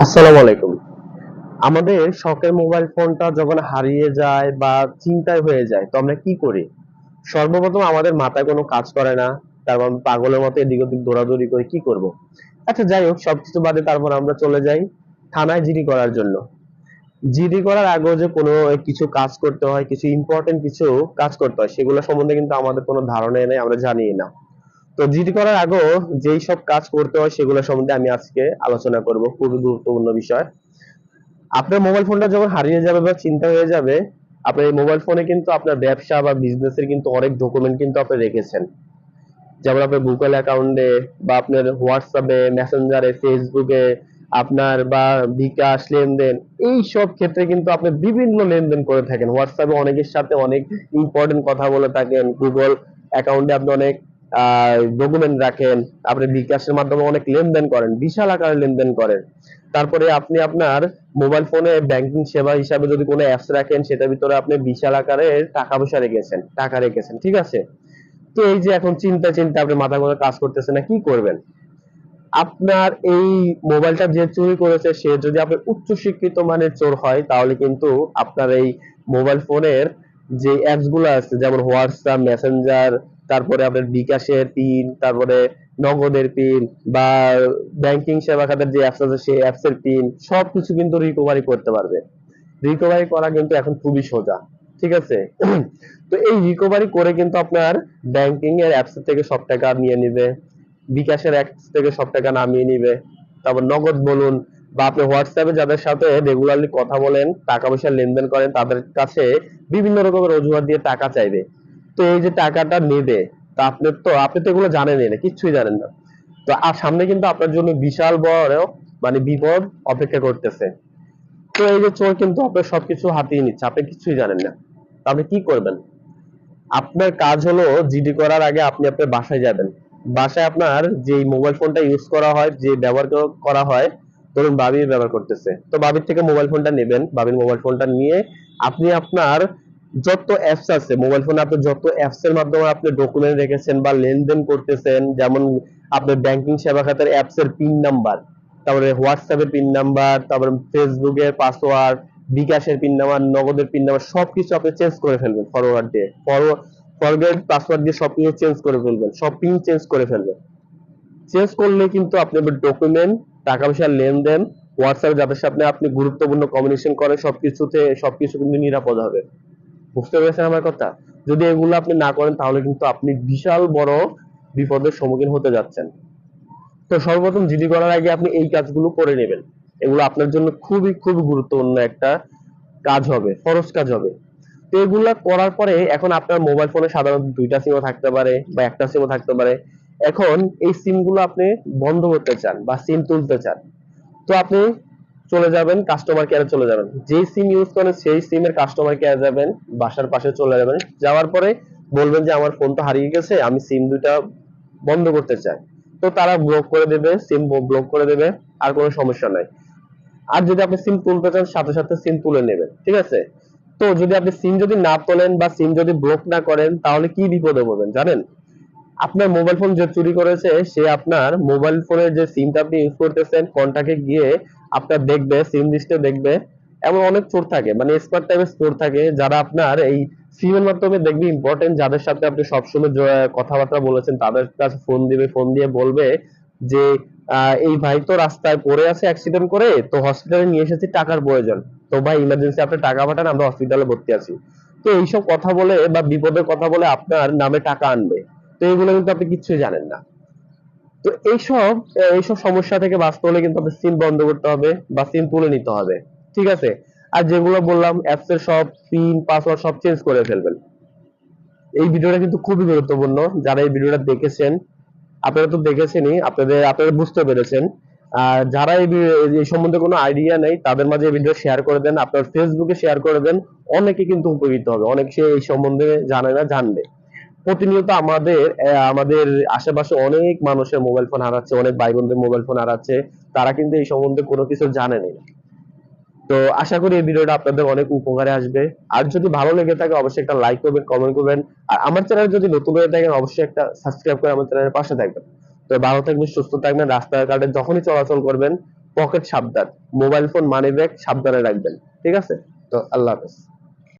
আসসালামু আলাইকুম। আমাদের শখের মোবাইল ফোনটা যখন হারিয়ে যায় বা ছিনতাই হয়ে যায় তো আমরা কি করি? সর্বপ্রথম আমাদের মাথায় কোনো কাজ করে না। তারপর আমি পাগলের মতো এদিক ওদিক দৌড়াদৌড়ি করে কি করব? আচ্ছা যাই হোক সবকিছু বাদে তারপর আমরা চলে যাই থানায় জিডি করার জন্য। জিডি করার আগেও যে কোনো কিছু কাজ করতে হয়, কিছু ইম্পোর্টেন্ট কিছু কাজ করতে হয় সেগুলো সম্বন্ধে কিন্তু আমাদের কোনো ধারণাই নেই, আমরা জানিই না। তো জিডি করার আগেও যেই সব কাজ করতে হয় সেগুলো সম্বন্ধে আমি আজকে আলোচনা করব। খুবই গুরুত্বপূর্ণ বিষয়। আপনার মোবাইল ফোনটা যখন হারিয়ে যাবে বা চিন্তা হয়ে যাবে, আপনার এই মোবাইল ফোনে কিন্তু আপনার ব্যবসা বা বিজনেসের কিন্তু অনেক ডকুমেন্ট কিন্তু আপনি রেখেছেন। যেমন আপনার গুগল অ্যাকাউন্টে বা আপনার হোয়াটসঅ্যাপে, মেসেঞ্জারে, ফেসবুকে আপনার বা বিকাশ লেনদেন এই সব ক্ষেত্রে কিন্তু আপনি বিভিন্ন লেনদেন করে থাকেন। হোয়াটসঅ্যাপে অনেকের সাথে অনেক ইম্পর্টেন্ট কথা বলে থাকেন। গুগল অ্যাকাউন্টে আপনি অনেক ডকুমেন্ট রাখেন। আপনি বিকাশের মাধ্যমে অনেক লেনদেন করেন, বিশাল আকারে লেনদেন করেন। তারপরে আপনি আপনার মোবাইল ফোনে ব্যাংকিং সেবা হিসাবে যদি কোনো অ্যাপস রাখেন সেটার ভিতরে আপনি বিশাল আকারে টাকা পয়সা রেখেছেন, টাকা রেখেছেন, ঠিক আছে? তো এই যে এখন চিন্তা চিন্তা আপনার মাথা কোনো কাজ করতেছে না, কি করবেন? আপনার এই মোবাইলটা যে চুরি করেছে সে যদি আপনার উচ্চ শিক্ষিত মানের চোর হয় তাহলে কিন্তু আপনার এই মোবাইল ফোনের যে অ্যাপস গুলো আছে যেমন হোয়াটসঅ্যাপ, মেসেঞ্জার, তারপরে আপনার বিকাশের পিন, তারপরে নগদের পিন বা ব্যাংকিং সেবা খাতের যে অ্যাপস আছে সেই অ্যাপস এর পিন সবকিছু কিন্তু রিকভারি করতে পারবে। রিকভারি করা কিন্তু এখন খুবই সোজা, ঠিক আছে? তো এই রিকভারি করে কিন্তু আপনার ব্যাংকিং এর অ্যাপস থেকে সব টাকা নিয়ে নিবে, বিকাশের অ্যাপস থেকে সব টাকা নামিয়ে নিবে। তারপর নগদ বলুন বা আপনি হোয়াটসঅ্যাপে যাদের সাথে রেগুলারলি কথা বলেন, টাকা পয়সা লেনদেন করেন, তাদের কাছে বিভিন্ন রকমের অজুহাত দিয়ে টাকা চাইবে। তো এই যে টাকাটা নেবে, তা আপনি তো এগুলো জানেনই না, কিচ্ছুই জানেন না। তো আর সামনে কিন্তু আপনার জন্য বিশাল বড় মানে বিপদ অপেক্ষা করতেছে। তো এই যে চোর কিন্তু আপনার সবকিছু হাতিয়ে নিচ্ছে, আপনি কিছুই জানেন না। তো আপনি কি করবেন? আপনার কাজ হলো জিডি করার আগে আপনি আপনার বাসায় যাবেন। বাসায় আপনার যে মোবাইল ফোনটা ইউজ করা হয়, যে ব্যবহার করা হয়, ধরুন ভাবি ব্যবহার করতেছে, তো ভাবির থেকে মোবাইল ফোনটা নেবেন। ভাবির মোবাইল ফোনটা নিয়ে আপনি আপনার যত অ্যাপস আছে মোবাইল ফোনে, আপনি যত অ্যাপস এর মাধ্যমে আপনি ডকুমেন্ট রেখেছেন বা লেনদেন করতেছেন, যেমন আপনার ব্যাংকিং সেবা খাতের অ্যাপস এর পিন নাম্বার, তারপরে হোয়াটসঅ্যাপের পিন নাম্বার, তারপরে ফেসবুকের পাসওয়ার্ড, বিকাশের পিন নাম্বার, নগদের পিন নাম্বার সবকিছু আপনি চেঞ্জ করে ফেলবেন ফরওয়ার্ড দিয়ে। ফরওয়ার্ড পাসওয়ার্ড দিয়ে সবকিছু চেঞ্জ করে ফেলবেন, সব পিন চেঞ্জ করে ফেলবেন। চেঞ্জ করলে কিন্তু আপনি ডকুমেন্ট, টাকা পয়সার লেনদেন, হোয়াটসঅ্যাপে যাদের সাথে আপনি গুরুত্বপূর্ণ কমিউনিকেশন করেন সবকিছু কিন্তু নিরাপদ হবে। বুঝতে পেরেছেন আমার কথা? যদি এগুলো আপনি না করেন তাহলে কিন্তু আপনি বিশাল বড় বিপদের সম্মুখীন হতে যাচ্ছেন। তো সর্বপ্রথম জিডি করার আগে আপনি এই কাজগুলো করে নেবেন। এগুলো আপনার জন্য খুবই খুবই গুরুত্বপূর্ণ একটা কাজ হবে, ফরজ কাজ হবে। তো এগুলা করার পরে এখন আপনার মোবাইল ফোনে সাধারণত দুইটা সিমও থাকতে পারে বা একটা সিমও থাকতে পারে। এখন এই সিম গুলো আপনি বন্ধ করতে চান বা সিম তুলতে চান, তো আপনি চলে যাবেন কাস্টমার কেয়ারে, চলে যাবেন যেই সিম ইউজ করেন সেই সিমের কাস্টমার কেয়ারে যাবেন, বাসার পাশে চলে যাবেন, যাওয়ার পরে বলবেন যে আমার ফোন তো হারিয়ে গেছে, আমি সিম দুইটা বন্ধ করতে চাই। তো তারা ব্লক করে দেবে, সিম ব্লক করে দেবে, আর কোনো সমস্যা নাই। আর যদি আপনি সিম তুলতে চান সাথে সাথে সিম তুলে নেবেন, ঠিক আছে? তো যদি আপনি সিম যদি না তোলেন বা সিম যদি ব্লক না করেন তাহলে কি বিপদে পড়বেন জানেন? আপনার মোবাইল ফোন যে চুরি করেছে সে আপনার মোবাইল ফোনের যে সিমটা আপনি ইউজ করতেছেন কন্টাক্টে গিয়ে আপনার দেখবে, সিম লিস্টে দেখবে। এমন অনেক চোর থাকে, মানে এক্সপার্ট টাইপের চোর থাকে যারা আপনার এই সিমের মাধ্যমে দেখবে ইম্পর্টেন্ট যাদের সাথে আপনি সবসময় কথাবার্তা বলেছেন তাদের কাছে ফোন দিবে, ফোন দিয়ে বলবে যে এই ভাই তো রাস্তায় পড়ে আছে অ্যাক্সিডেন্ট করে, তো হসপিটালে নিয়ে এসেছি, টাকার প্রয়োজন, তো ভাই ইমার্জেন্সি আপনি টাকা পাঠান, আমরা হসপিটালে ভর্তি আছি। তো এইসব কথা বলে বা বিপদের কথা বলে আপনার নামে টাকা আনবে। তো এগুলো কিন্তু আপনি কিচ্ছুই জানেন না। তো এইসব সমস্যা থেকে বাঁচতে হলে কিন্তু আপনার সিম বন্ধ করতে হবে বা সিম তুলে নিতে হবে, ঠিক আছে? আর যেগুলো বললাম অ্যাপস এর সব পিন পাসওয়ার্ড সব চেঞ্জ করে ফেলবেন। এই ভিডিওটা কিন্তু খুবই গুরুত্বপূর্ণ। যারা এই ভিডিওটা দেখেছেন, আপনারা তো দেখেছেনই, আপনারা বুঝতে পেরেছেন। আর যারা এই সম্বন্ধে কোনো আইডিয়া নেই তাদের মাঝে এই ভিডিও শেয়ার করে দেন, আপনার ফেসবুকে শেয়ার করে দেন। অনেকে কিন্তু উপকৃত হবে, অনেকে এই সম্বন্ধে জানে না, জানবে। প্রতিনিয়ত আমাদের আশেপাশে অনেক মানুষের মোবাইল ফোন হারাচ্ছে, অনেক ভাই বোনদের মোবাইল ফোন হারাচ্ছে, তারা কিন্তু এই সম্বন্ধে কোনো কিছু জানেনি। তো আশা করি এই ভিডিওটা আপনাদের অনেক উপকারে আসবে। আর যদি ভালো লেগে থাকে অবশ্যই একটা লাইক করবেন, কমেন্ট করবেন। আর আমার চ্যানেল যদি নতুন হয়ে থাকেন অবশ্যই একটা সাবস্ক্রাইব করে আমার চ্যানেলের পাশে থাকবেন। তো ভালো থাকবেন, সুস্থ থাকবেন, রাস্তাঘাটে যখনই চলাচল করবেন পকেট সাবধান, মোবাইল ফোন মানি ব্যাগ সাবধানে রাখবেন। ঠিক আছে? তো আল্লাহ হাফেজ।